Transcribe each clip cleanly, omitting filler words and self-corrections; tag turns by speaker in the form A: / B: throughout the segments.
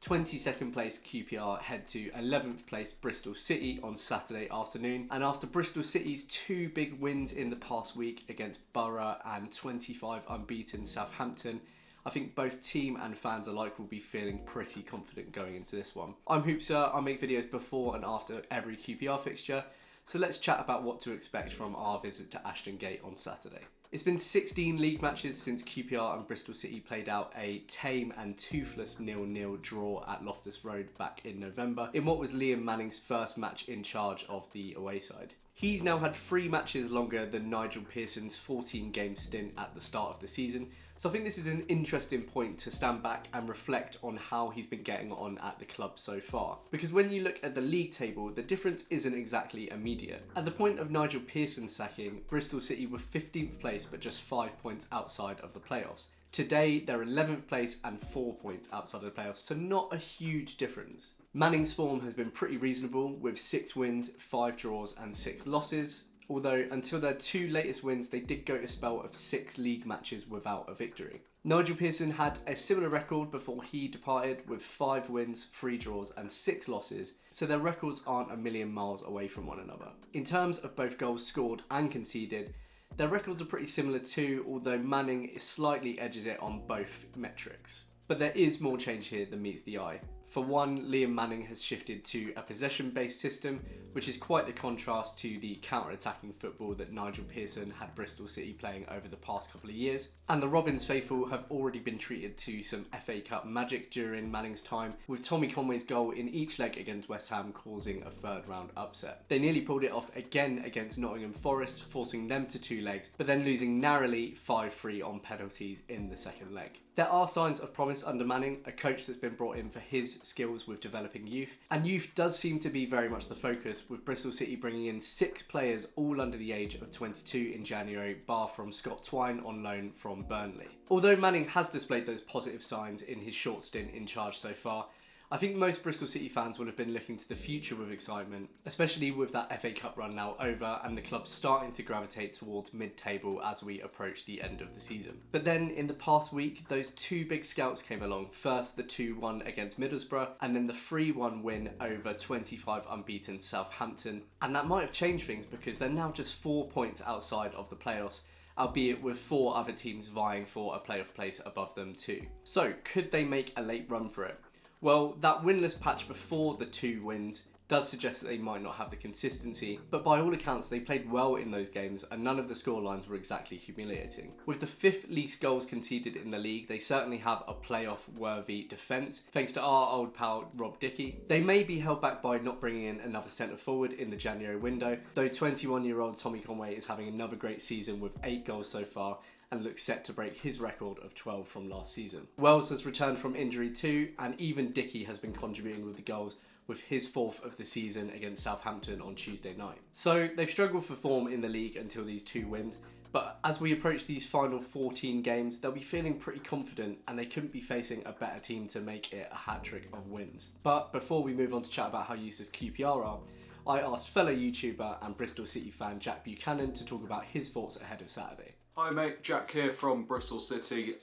A: 22nd place QPR head to 11th place Bristol City on Saturday afternoon, and after Bristol City's 2 big wins in the past week against Boro and 25 unbeaten Southampton, I think both team and fans alike will be feeling pretty confident going into this one. I'm Hoopsa, I make videos before and after every QPR fixture, so let's chat about what to expect from our visit to Ashton Gate on Saturday. It's been 16 league matches since QPR and Bristol City played out a tame and toothless 0-0 draw at Loftus Road back in November in what was Liam Manning's first match in charge of the away side. He's now had 3 matches longer than Nigel Pearson's 14-game stint at the start of the season, so I think this is an interesting point to stand back and reflect on how he's been getting on at the club so far. Because when you look at the league table, the difference isn't exactly immediate. At the point of Nigel Pearson's sacking, Bristol City were 15th place but just 5 points outside of the playoffs. Today, they're 11th place and 4 points outside of the playoffs, so not a huge difference. Manning's form has been pretty reasonable, with 6 wins, 5 draws and 6 losses, although until their 2 latest wins they did go a spell of 6 league matches without a victory. Nigel Pearson had a similar record before he departed, with 5 wins, 3 draws and 6 losses, so their records aren't a million miles away from one another. In terms of both goals scored and conceded, their records are pretty similar too, although Manning slightly edges it on both metrics. But there is more change here than meets the eye. For one, Liam Manning has shifted to a possession-based system, which is quite the contrast to the counter-attacking football that Nigel Pearson had Bristol City playing over the past couple of years. And the Robins faithful have already been treated to some FA Cup magic during Manning's time, with Tommy Conway's goal in each leg against West Ham causing a 3rd round upset. They nearly pulled it off again against Nottingham Forest, forcing them to 2 legs, but then losing narrowly 5-3 on penalties in the 2nd leg. There are signs of promise under Manning, a coach that's been brought in for his skills with developing youth, and youth does seem to be very much the focus, with Bristol City bringing in 6 players all under the age of 22 in January, bar from Scott Twine on loan from Burnley. Although Manning has displayed those positive signs in his short stint in charge so far, I think most Bristol City fans would have been looking to the future with excitement, especially with that FA Cup run now over and the club starting to gravitate towards mid-table as we approach the end of the season. But then in the past week, those 2 big scalps came along. First the 2-1 against Middlesbrough, and then the 3-1 win over 25 unbeaten Southampton. And that might have changed things because they're now just 4 points outside of the playoffs, albeit with 4 other teams vying for a playoff place above them too. So could they make a late run for it? Well, that winless patch before the 2 wins does suggest that they might not have the consistency, but by all accounts they played well in those games and none of the scorelines were exactly humiliating. With the 5th least goals conceded in the league, they certainly have a playoff-worthy defence, thanks to our old pal Rob Dickie. They may be held back by not bringing in another centre-forward in the January window, though 21-year-old Tommy Conway is having another great season with 8 goals so far, and looks set to break his record of 12 from last season. Wells has returned from injury too, and even Dickie has been contributing with the goals, with his 4th of the season against Southampton on Tuesday night. So they've struggled for form in the league until these 2 wins, but as we approach these final 14 games, they'll be feeling pretty confident and they couldn't be facing a better team to make it a hat-trick of wins. But before we move on to chat about how useless QPR are, I asked fellow YouTuber and Bristol City fan Jack Buchanan to talk about his thoughts ahead of Saturday.
B: Hi mate, Jack here from Bristol City.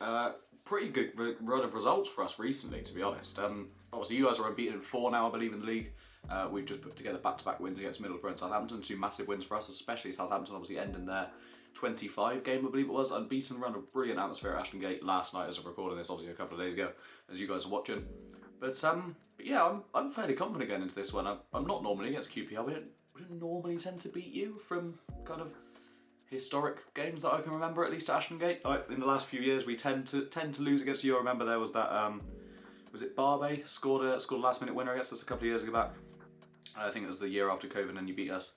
B: Pretty good run of results for us recently, to be honest. Obviously you guys are unbeaten in 4 now, I believe, in the league. We've just put together back-to-back wins against Middlesbrough and Southampton, 2 massive wins for us, especially Southampton obviously ending their 25 game, I believe it was, unbeaten run. A brilliant atmosphere at Ashton Gate last night as I'm recording this, obviously a couple of days ago, as you guys are watching. But yeah, I'm fairly confident going into this one. I'm not normally against QPR. We don't normally tend to beat you from kind of historic games that I can remember, at least at Ashton Gate. In the last few years, we tend to lose against you. I remember there was that was it Barbe scored a last minute winner against us a couple of years ago back. I think it was the year after COVID, and you beat us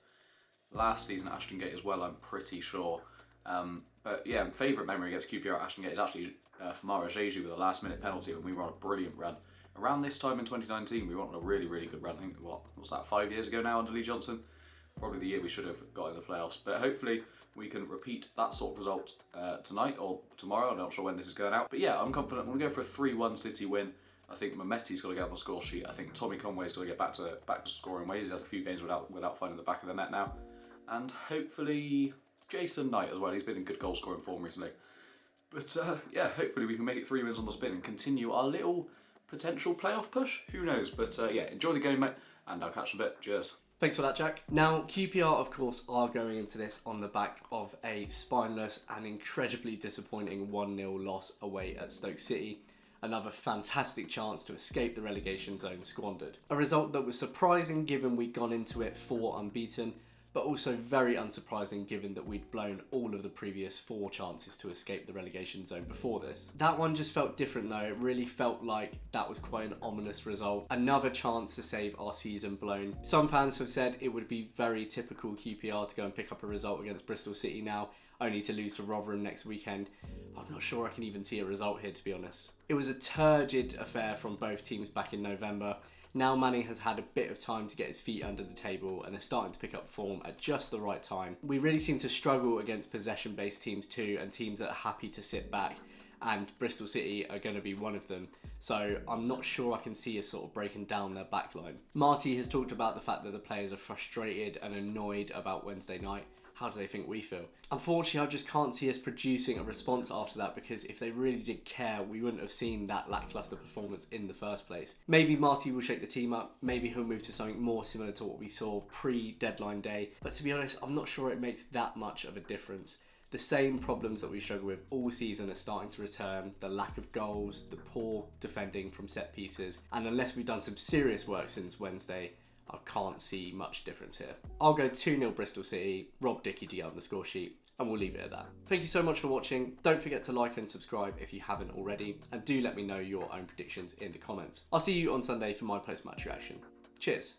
B: last season at Ashton Gate as well, I'm pretty sure. But yeah, my favourite memory against QPR at Ashton Gate is actually Famara Jeju with a last minute penalty when we were on a brilliant run. Around this time in 2019, we went on a really, really good run. I think, what was that, 5 years ago now under Lee Johnson? Probably the year we should have got in the playoffs. But hopefully we can repeat that sort of result tonight or tomorrow. I'm not sure when this is going out. But yeah, I'm confident. I'm going to go for a 3-1 City win. I think Mehmeti's got to get on the score sheet. I think Tommy Conway's got to get back to scoring ways. He's had a few games without finding the back of the net now. And hopefully Jason Knight as well. He's been in good goal scoring form recently. But yeah, hopefully we can make it 3 wins on the spin and continue our little potential playoff push. Who knows? But yeah, enjoy the game, mate, and I'll catch you in a bit. Cheers.
A: Thanks for that, Jack. Now, QPR, of course, are going into this on the back of a spineless and incredibly disappointing 1-0 loss away at Stoke City. Another fantastic chance to escape the relegation zone squandered. A result that was surprising given we'd gone into it 4 unbeaten, but also very unsurprising given that we'd blown all of the previous 4 chances to escape the relegation zone before this. That one just felt different though. It really felt like that was quite an ominous result. Another chance to save our season blown. Some fans have said it would be very typical QPR to go and pick up a result against Bristol City now, only to lose to Rotherham next weekend. I'm not sure I can even see a result here, to be honest. It was a turgid affair from both teams back in November. Now Manning has had a bit of time to get his feet under the table and is starting to pick up form at just the right time. We really seem to struggle against possession-based teams too, and teams that are happy to sit back, and Bristol City are going to be one of them. So I'm not sure I can see us sort of breaking down their backline. Marty has talked about the fact that the players are frustrated and annoyed about Wednesday night. How do they think we feel? Unfortunately, I just can't see us producing a response after that, because if they really did care, we wouldn't have seen that lacklustre performance in the first place. Maybe Marty will shake the team up, maybe he'll move to something more similar to what we saw pre-deadline day, but to be honest, I'm not sure it makes that much of a difference. The same problems that we struggle with all season are starting to return: the lack of goals, the poor defending from set pieces, and unless we've done some serious work since Wednesday, I can't see much difference here. I'll go 2-0 Bristol City, Rob Dickey D on the score sheet, and we'll leave it at that. Thank you so much for watching. Don't forget to like and subscribe if you haven't already, and do let me know your own predictions in the comments. I'll see you on Sunday for my post-match reaction. Cheers.